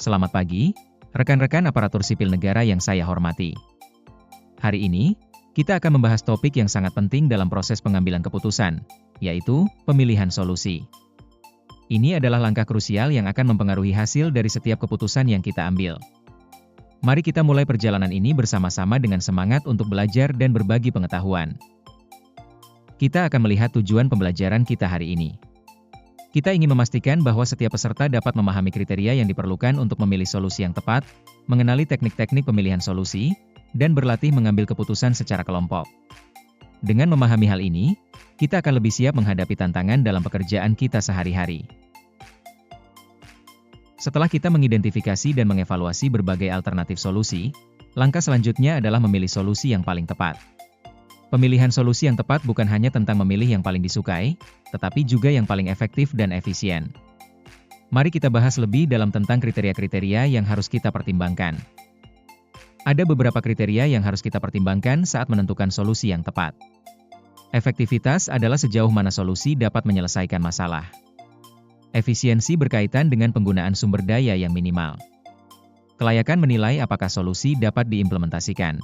Selamat pagi, rekan-rekan aparatur sipil negara yang saya hormati. Hari ini, kita akan membahas topik yang sangat penting dalam proses pengambilan keputusan, yaitu pemilihan solusi. Ini adalah langkah krusial yang akan mempengaruhi hasil dari setiap keputusan yang kita ambil. Mari kita mulai perjalanan ini bersama-sama dengan semangat untuk belajar dan berbagi pengetahuan. Kita akan melihat tujuan pembelajaran kita hari ini. Kita ingin memastikan bahwa setiap peserta dapat memahami kriteria yang diperlukan untuk memilih solusi yang tepat, mengenali teknik-teknik pemilihan solusi, dan berlatih mengambil keputusan secara kelompok. Dengan memahami hal ini, kita akan lebih siap menghadapi tantangan dalam pekerjaan kita sehari-hari. Setelah kita mengidentifikasi dan mengevaluasi berbagai alternatif solusi, langkah selanjutnya adalah memilih solusi yang paling tepat. Pemilihan solusi yang tepat bukan hanya tentang memilih yang paling disukai, tetapi juga yang paling efektif dan efisien. Mari kita bahas lebih dalam tentang kriteria-kriteria yang harus kita pertimbangkan. Ada beberapa kriteria yang harus kita pertimbangkan saat menentukan solusi yang tepat. Efektivitas adalah sejauh mana solusi dapat menyelesaikan masalah. Efisiensi berkaitan dengan penggunaan sumber daya yang minimal. Kelayakan menilai apakah solusi dapat diimplementasikan.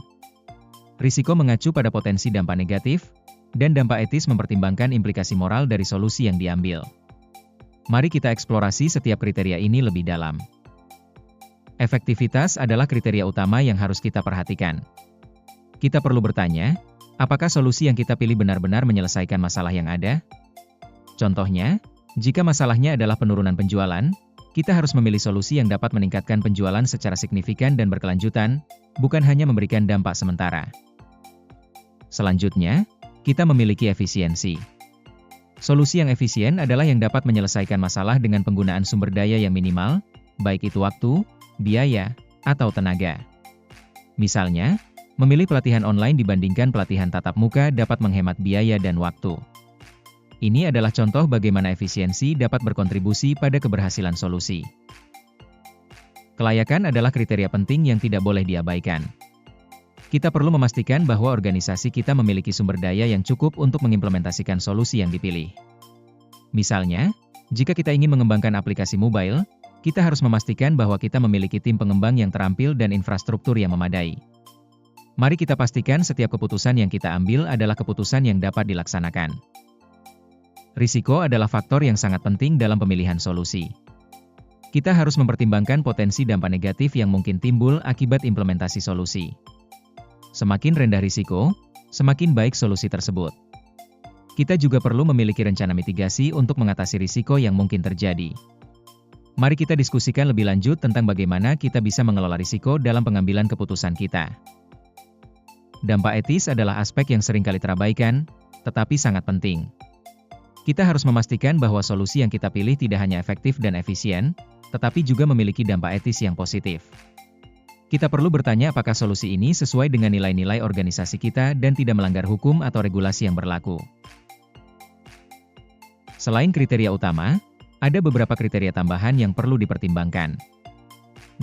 Risiko mengacu pada potensi dampak negatif, dan dampak etis mempertimbangkan implikasi moral dari solusi yang diambil. Mari kita eksplorasi setiap kriteria ini lebih dalam. Efektivitas adalah kriteria utama yang harus kita perhatikan. Kita perlu bertanya, apakah solusi yang kita pilih benar-benar menyelesaikan masalah yang ada? Contohnya, jika masalahnya adalah penurunan penjualan, kita harus memilih solusi yang dapat meningkatkan penjualan secara signifikan dan berkelanjutan, bukan hanya memberikan dampak sementara. Selanjutnya, kita memiliki efisiensi. Solusi yang efisien adalah yang dapat menyelesaikan masalah dengan penggunaan sumber daya yang minimal, baik itu waktu, biaya, atau tenaga. Misalnya, memilih pelatihan online dibandingkan pelatihan tatap muka dapat menghemat biaya dan waktu. Ini adalah contoh bagaimana efisiensi dapat berkontribusi pada keberhasilan solusi. Kelayakan adalah kriteria penting yang tidak boleh diabaikan. Kita perlu memastikan bahwa organisasi kita memiliki sumber daya yang cukup untuk mengimplementasikan solusi yang dipilih. Misalnya, jika kita ingin mengembangkan aplikasi mobile, kita harus memastikan bahwa kita memiliki tim pengembang yang terampil dan infrastruktur yang memadai. Mari kita pastikan setiap keputusan yang kita ambil adalah keputusan yang dapat dilaksanakan. Risiko adalah faktor yang sangat penting dalam pemilihan solusi. Kita harus mempertimbangkan potensi dampak negatif yang mungkin timbul akibat implementasi solusi. Semakin rendah risiko, semakin baik solusi tersebut. Kita juga perlu memiliki rencana mitigasi untuk mengatasi risiko yang mungkin terjadi. Mari kita diskusikan lebih lanjut tentang bagaimana kita bisa mengelola risiko dalam pengambilan keputusan kita. Dampak etis adalah aspek yang seringkali terabaikan, tetapi sangat penting. Kita harus memastikan bahwa solusi yang kita pilih tidak hanya efektif dan efisien, tetapi juga memiliki dampak etis yang positif. Kita perlu bertanya apakah solusi ini sesuai dengan nilai-nilai organisasi kita dan tidak melanggar hukum atau regulasi yang berlaku. Selain kriteria utama, ada beberapa kriteria tambahan yang perlu dipertimbangkan.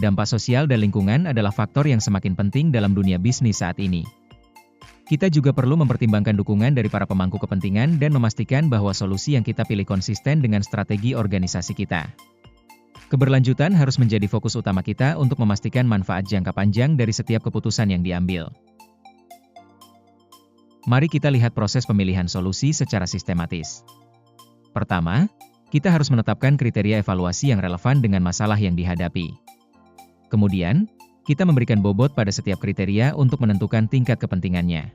Dampak sosial dan lingkungan adalah faktor yang semakin penting dalam dunia bisnis saat ini. Kita juga perlu mempertimbangkan dukungan dari para pemangku kepentingan dan memastikan bahwa solusi yang kita pilih konsisten dengan strategi organisasi kita. Keberlanjutan harus menjadi fokus utama kita untuk memastikan manfaat jangka panjang dari setiap keputusan yang diambil. Mari kita lihat proses pemilihan solusi secara sistematis. Pertama, kita harus menetapkan kriteria evaluasi yang relevan dengan masalah yang dihadapi. Kemudian, kita memberikan bobot pada setiap kriteria untuk menentukan tingkat kepentingannya.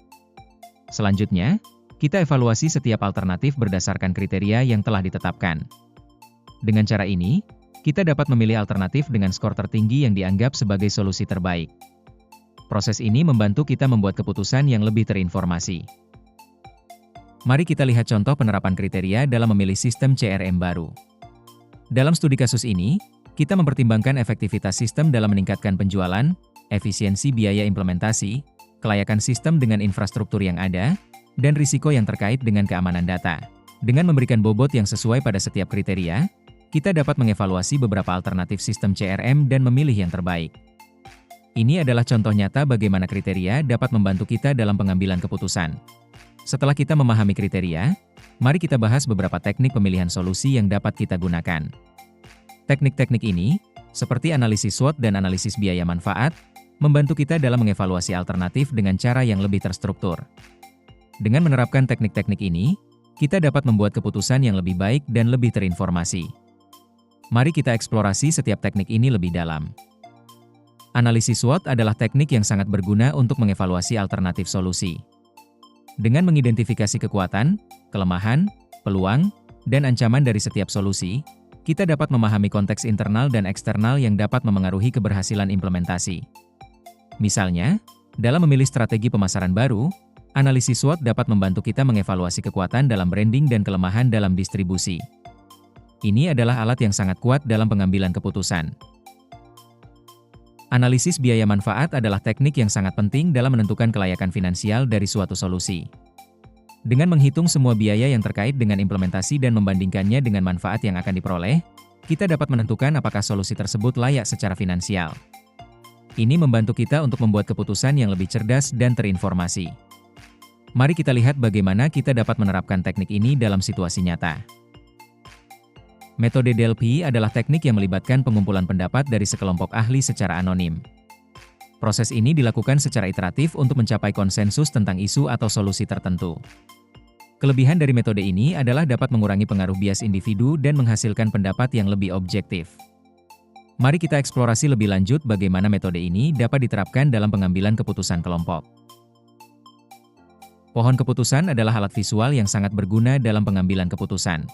Selanjutnya, kita evaluasi setiap alternatif berdasarkan kriteria yang telah ditetapkan. Dengan cara ini, kita dapat memilih alternatif dengan skor tertinggi yang dianggap sebagai solusi terbaik. Proses ini membantu kita membuat keputusan yang lebih terinformasi. Mari kita lihat contoh penerapan kriteria dalam memilih sistem CRM baru. Dalam studi kasus ini, kita mempertimbangkan efektivitas sistem dalam meningkatkan penjualan, efisiensi biaya implementasi, kelayakan sistem dengan infrastruktur yang ada, dan risiko yang terkait dengan keamanan data. Dengan memberikan bobot yang sesuai pada setiap kriteria, kita dapat mengevaluasi beberapa alternatif sistem CRM dan memilih yang terbaik. Ini adalah contoh nyata bagaimana kriteria dapat membantu kita dalam pengambilan keputusan. Setelah kita memahami kriteria, mari kita bahas beberapa teknik pemilihan solusi yang dapat kita gunakan. Teknik-teknik ini seperti analisis SWOT dan analisis biaya manfaat, membantu kita dalam mengevaluasi alternatif dengan cara yang lebih terstruktur. Dengan menerapkan teknik-teknik ini, kita dapat membuat keputusan yang lebih baik dan lebih terinformasi. Mari kita eksplorasi setiap teknik ini lebih dalam. Analisis SWOT adalah teknik yang sangat berguna untuk mengevaluasi alternatif solusi. Dengan mengidentifikasi kekuatan, kelemahan, peluang, dan ancaman dari setiap solusi, kita dapat memahami konteks internal dan eksternal yang dapat memengaruhi keberhasilan implementasi. Misalnya, dalam memilih strategi pemasaran baru, analisis SWOT dapat membantu kita mengevaluasi kekuatan dalam branding dan kelemahan dalam distribusi. Ini adalah alat yang sangat kuat dalam pengambilan keputusan. Analisis biaya manfaat adalah teknik yang sangat penting dalam menentukan kelayakan finansial dari suatu solusi. Dengan menghitung semua biaya yang terkait dengan implementasi dan membandingkannya dengan manfaat yang akan diperoleh, kita dapat menentukan apakah solusi tersebut layak secara finansial. Ini membantu kita untuk membuat keputusan yang lebih cerdas dan terinformasi. Mari kita lihat bagaimana kita dapat menerapkan teknik ini dalam situasi nyata. Metode DELP adalah teknik yang melibatkan pengumpulan pendapat dari sekelompok ahli secara anonim. Proses ini dilakukan secara iteratif untuk mencapai konsensus tentang isu atau solusi tertentu. Kelebihan dari metode ini adalah dapat mengurangi pengaruh bias individu dan menghasilkan pendapat yang lebih objektif. Mari kita eksplorasi lebih lanjut bagaimana metode ini dapat diterapkan dalam pengambilan keputusan kelompok. Pohon keputusan adalah alat visual yang sangat berguna dalam pengambilan keputusan.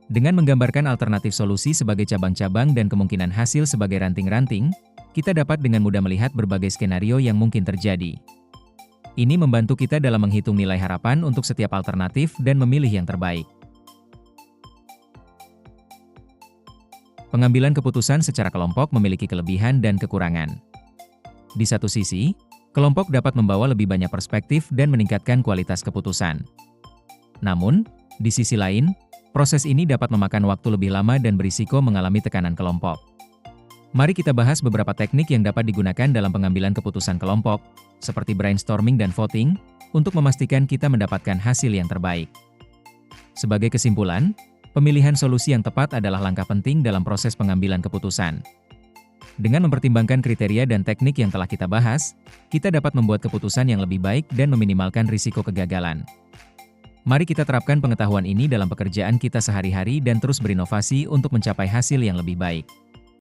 Dengan menggambarkan alternatif solusi sebagai cabang-cabang dan kemungkinan hasil sebagai ranting-ranting, kita dapat dengan mudah melihat berbagai skenario yang mungkin terjadi. Ini membantu kita dalam menghitung nilai harapan untuk setiap alternatif dan memilih yang terbaik. Pengambilan keputusan secara kelompok memiliki kelebihan dan kekurangan. Di satu sisi, kelompok dapat membawa lebih banyak perspektif dan meningkatkan kualitas keputusan. Namun, di sisi lain, proses ini dapat memakan waktu lebih lama dan berisiko mengalami tekanan kelompok. Mari kita bahas beberapa teknik yang dapat digunakan dalam pengambilan keputusan kelompok, seperti brainstorming dan voting, untuk memastikan kita mendapatkan hasil yang terbaik. Sebagai kesimpulan, pemilihan solusi yang tepat adalah langkah penting dalam proses pengambilan keputusan. Dengan mempertimbangkan kriteria dan teknik yang telah kita bahas, kita dapat membuat keputusan yang lebih baik dan meminimalkan risiko kegagalan. Mari kita terapkan pengetahuan ini dalam pekerjaan kita sehari-hari dan terus berinovasi untuk mencapai hasil yang lebih baik.